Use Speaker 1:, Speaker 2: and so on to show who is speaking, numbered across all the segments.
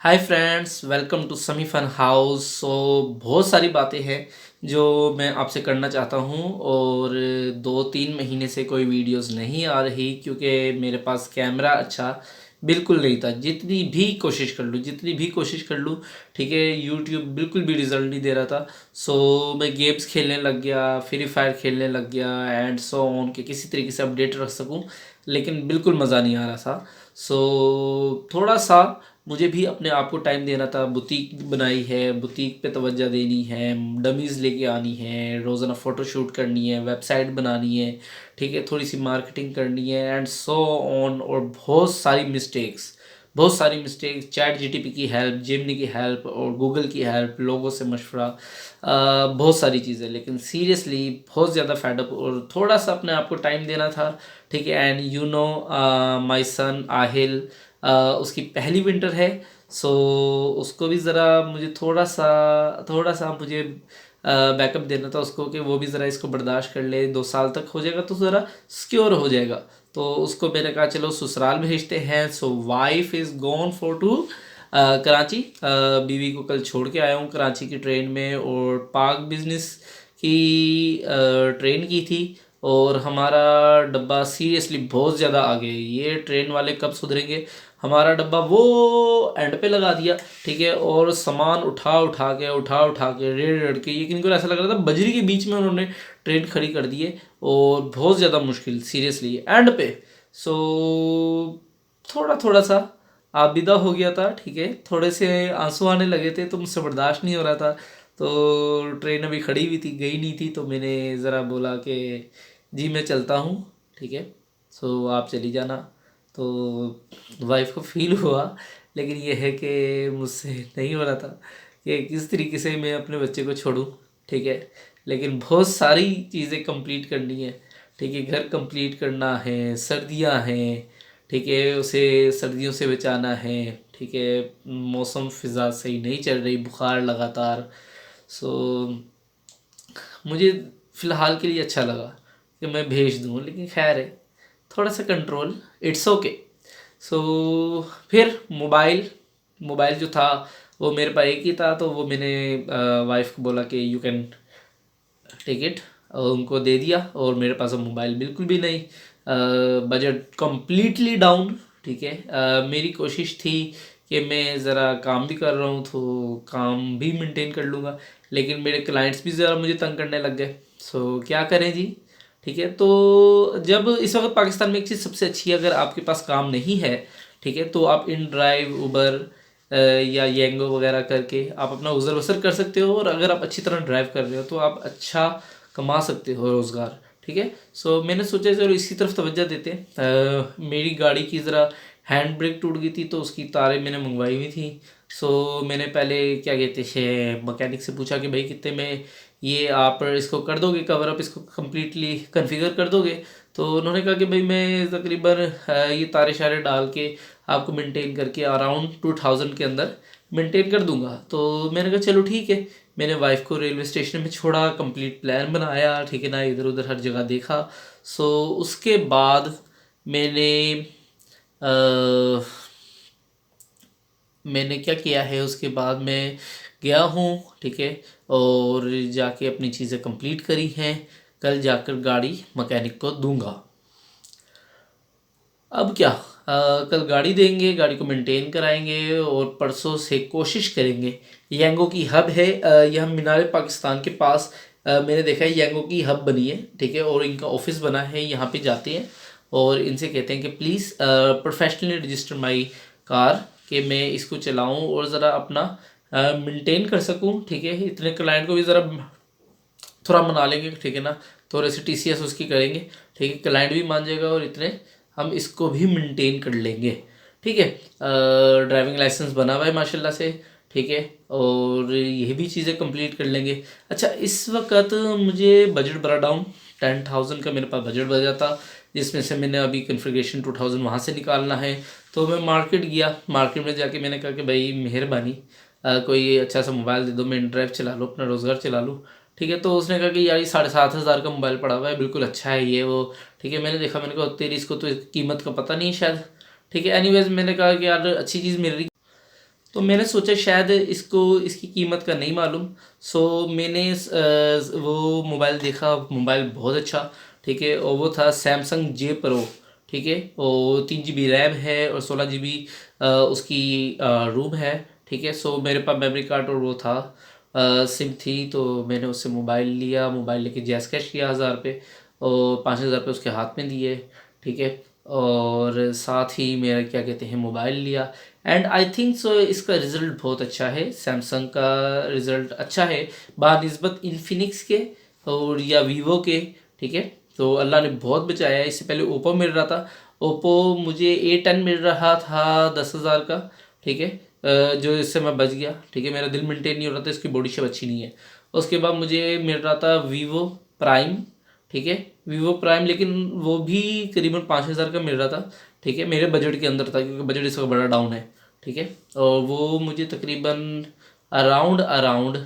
Speaker 1: Hi friends, welcome to समी fun house. बहुत सारी बातें हैं जो मैं आपसे करना चाहता हूँ और 2-3 महीने से कोई वीडियोस नहीं आ रही क्योंकि मेरे पास कैमरा अच्छा बिल्कुल नहीं था। जितनी भी कोशिश कर लूँ, ठीक है, यूट्यूब बिल्कुल भी रिज़ल्ट नहीं दे रहा था। मैं गेम्स खेलने लग गया, फ्री फायर खेलने लग गया एंड सो ऑन कि किसी तरीके से अपडेट रख सकूँ, लेकिन बिल्कुल मज़ा नहीं आ रहा था। थोड़ा सा मुझे भी अपने आप को टाइम देना था। बुटीक बनाई है, बुटीक पे तवज्जो देनी है, डमीज़ लेके आनी है, रोज़ाना फ़ोटोशूट करनी है, वेबसाइट बनानी है, ठीक है, थोड़ी सी मार्केटिंग करनी है एंड सो ऑन। और बहुत सारी मिस्टेक्स चैट जीटीपी की हेल्प, जेमिनी की हेल्प और गूगल की हेल्प, लोगों से मशवरा, बहुत सारी चीज़ें। लेकिन सीरियसली बहुत ज़्यादा फेडअप और थोड़ा सा अपने आप को टाइम देना था, ठीक है। And you know, my son Aahil, उसकी पहली विंटर है। सो उसको भी ज़रा मुझे थोड़ा सा मुझे बैकअप देना था उसको कि वो भी ज़रा इसको बर्दाश्त कर ले। 2 साल तक हो जाएगा तो ज़रा सिक्योर हो जाएगा। तो उसको मैंने कहा चलो ससुराल भेजते हैं। Wife is gone for to Karachi. बीवी को कल छोड़ के आया हूँ कराची की ट्रेन में। और पाक बिज़नेस की ट्रेन की थी और हमारा डब्बा सीरियसली बहुत ज़्यादा आगे। ये ट्रेन वाले कब सुधरेंगे? हमारा डब्बा वो एंड पे लगा दिया, ठीक है। और सामान उठा उठा के रेड़ रेड़ के, ये इनको ऐसा लग रहा था बजरी के बीच में उन्होंने ट्रेन खड़ी कर दी है। और बहुत ज़्यादा मुश्किल सीरियसली एंड पे। सो थोड़ा थोड़ा सा आबिदा हो गया था, ठीक है, थोड़े से आंसू आने लगे थे तो मुझसे बर्दाश्त नहीं हो रहा था। तो ट्रेन अभी खड़ी हुई थी, गई नहीं थी, तो मैंने ज़रा बोला कि जी मैं चलता हूँ, ठीक है, आप चली जाना। तो वाइफ को फील हुआ, लेकिन ये है कि मुझसे नहीं हो रहा था कि किस तरीके से मैं अपने बच्चे को छोड़ूं, ठीक है। लेकिन बहुत सारी चीज़ें कंप्लीट करनी है, ठीक है। घर कंप्लीट करना है, सर्दियां हैं, ठीक है, उसे सर्दियों से बचाना है, ठीक है। मौसम फ़िज़ा सही नहीं चल रही, बुखार लगातार। सो मुझे फ़िलहाल के लिए अच्छा लगा कि मैं भेज दूँ, लेकिन खैर है, थोड़ा सा कंट्रोल, इट्स ओके। सो फिर मोबाइल मोबाइल जो था वो मेरे पास एक ही था, तो वो मैंने वाइफ को बोला कि यू कैन टिकट उनको दे दिया। और मेरे पास अब मोबाइल बिल्कुल भी नहीं, बजट कम्प्लीटली डाउन, ठीक है। मेरी कोशिश थी कि मैं ज़रा काम भी कर रहा हूँ तो काम भी मेंटेन कर लूँगा, लेकिन मेरे क्लाइंट्स भी ज़रा मुझे तंग करने लग गए। क्या करें जी, ठीक है। तो जब इस वक्त पाकिस्तान में एक चीज़ सबसे अच्छी है, अगर आपके पास काम नहीं है, ठीक है, तो आप इन ड्राइव, उबर या येंगो वगैरह करके आप अपना गुजर बसर कर सकते हो। और अगर आप अच्छी तरह ड्राइव कर रहे हो तो आप अच्छा कमा सकते हो रोज़गार, ठीक है। मैंने सोचा चलो इसी तरफ तवज्जो देते हैं। मेरी गाड़ी की ज़रा हैंड ब्रेक टूट गई थी तो उसकी तारें मैंने मंगवाई हुई थी। मैंने पहले क्या कहते हैं मकैनिक से पूछा कि भाई कितने में ये आप इसको कर दोगे कवर अप, इसको कम्प्लीटली कन्फिगर कर दोगे? तो उन्होंने कहा कि भाई मैं तकरीबन ये तारे शारे डाल के आपको मेंटेन करके अराउंड 2000 के अंदर मेंटेन कर दूंगा। तो मैंने कहा चलो ठीक है। मैंने वाइफ को रेलवे स्टेशन में छोड़ा, कंप्लीट प्लान बनाया, ठीक है ना, इधर उधर हर जगह देखा। उसके बाद मैंने अ, मैंने क्या किया है, उसके बाद मैं गया हूँ, ठीक है, और जाके अपनी चीज़ें कंप्लीट करी हैं। कल जाकर गाड़ी मैकेनिक को दूंगा। अब क्या, कल गाड़ी देंगे, गाड़ी को मेंटेन कराएंगे और परसों से कोशिश करेंगे। यांगो की हब है, यह मीनार पाकिस्तान के पास। मैंने देखा है यांगो की हब बनी है, ठीक है, और इनका ऑफिस बना है। यहाँ पे जाते हैं और इनसे कहते हैं कि please professionally register my car, कि मैं इसको चलाऊँ और ज़रा अपना मेंटेन कर सकूँ, ठीक है। इतने क्लाइंट को भी ज़रा थोड़ा मना लेंगे, ठीक है ना, थोड़े से टीसीएस उसकी करेंगे, ठीक है, क्लाइंट भी मान जाएगा और इतने हम इसको भी मेंटेन कर लेंगे, ठीक है। ड्राइविंग लाइसेंस बना हुआ है माशाल्लाह से, ठीक है, और ये भी चीज़ें कंप्लीट कर लेंगे। अच्छा, इस वक्त मुझे बजट बड़ा डाउन, 10,000 का मेरे पास बजट बचा था, जिसमें से मैंने अभी कन्फिग्रेशन 2000 वहाँ से निकालना है। तो मैं मार्केट गया, मार्केट में जाके मैंने कहा कि भाई मेहरबानी कोई अच्छा सा मोबाइल दे दो, मैं इन ड्राइव चला लूँ, अपना रोज़गार चला लूँ, ठीक है। तो उसने कहा कि यार ये 7,500 का मोबाइल पड़ा हुआ है, बिल्कुल अच्छा है ये वो, ठीक है। मैंने देखा, मैंने कहा तेरी इसको तो कीमत का पता नहीं है शायद, ठीक है। एनीवेज मैंने कहा कि यार अच्छी चीज़ मिल रही, तो मैंने सोचा शायद इसको इसकी कीमत का नहीं मालूम। सो मैंने वो मोबाइल देखा, मोबाइल बहुत अच्छा, ठीक है। और वो था सैमसंग जे प्रो, ठीक है। और 3 GB रैम है और 16 GB उसकी रोम है, ठीक है। सो मेरे पास मेमोरी कार्ड और वो था, सिम थी। तो मैंने उससे मोबाइल लिया, मोबाइल लेके जैस कैश किया 1000 रुपये, और 5000 रुपये उसके हाथ में दिए, ठीक है। और साथ ही मेरा क्या कहते हैं मोबाइल लिया। एंड आई थिंक सो इसका रिज़ल्ट बहुत अच्छा है, सैमसंग का रिज़ल्ट अच्छा है बानिस्बत इन्फिनिक्स के और या वीवो के, ठीक है। तो अल्लाह ने बहुत बचाया है। इससे पहले ओप्पो मिल रहा था, ओप्पो मुझे A10 मिल रहा था 10,000 का, ठीक है। जो इससे मैं बच गया, ठीक है। मेरा दिल मेंटेन नहीं हो रहा था, इसकी बॉडी शेप अच्छी नहीं है। उसके बाद मुझे मिल रहा था वीवो प्राइम, ठीक है। वीवो प्राइम, लेकिन वो भी करीबन 5,000 का मिल रहा था, ठीक है। मेरे बजट के अंदर था क्योंकि बजट इसका बड़ा डाउन है, ठीक है। और वो मुझे तकरीबन अराउंड अराउंड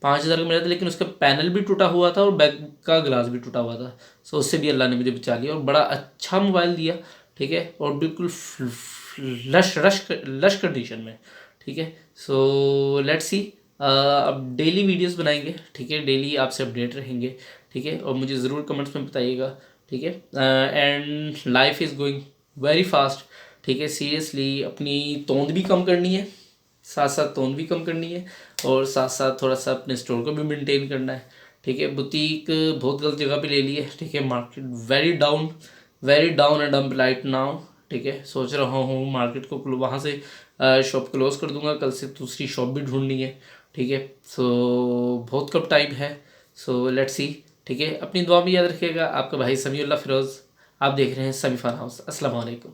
Speaker 1: 5,000 का मिला था, लेकिन उसका पैनल भी टूटा हुआ था और बैक का ग्लास भी टूटा हुआ था। सो उससे भी अल्लाह ने मुझे बचा लिया और बड़ा अच्छा मोबाइल दिया, ठीक है। और बिल्कुल लश कंडीशन में, ठीक है। सो लेट्स सी, अब डेली वीडियोस बनाएंगे, ठीक है। डेली आपसे अपडेट रहेंगे, ठीक है। और मुझे ज़रूर कमेंट्स में बताइएगा, ठीक है। And life is going very fast, ठीक है। सीरियसली अपनी तोंद भी कम करनी है, साथ साथ तोंद भी कम करनी है, और साथ साथ थोड़ा सा अपने स्टोर को भी मेंटेन करना है, ठीक है। बुटीक बहुत गलत जगह पे ले ली है, ठीक है। Market very down and up right now, ठीक है। सोच रहा हूँ मार्केट को वहाँ से शॉप क्लोज कर दूंगा, कल से दूसरी शॉप भी ढूंढनी है, ठीक है। सो बहुत कम टाइम है, सो लेट्स सी, ठीक है। अपनी दुआ भी याद रखिएगा। आपका भाई समीउल्लाह फिरोज़, आप देख रहे हैं समी फ़न हाउस। अस्सलाम वालेकुम।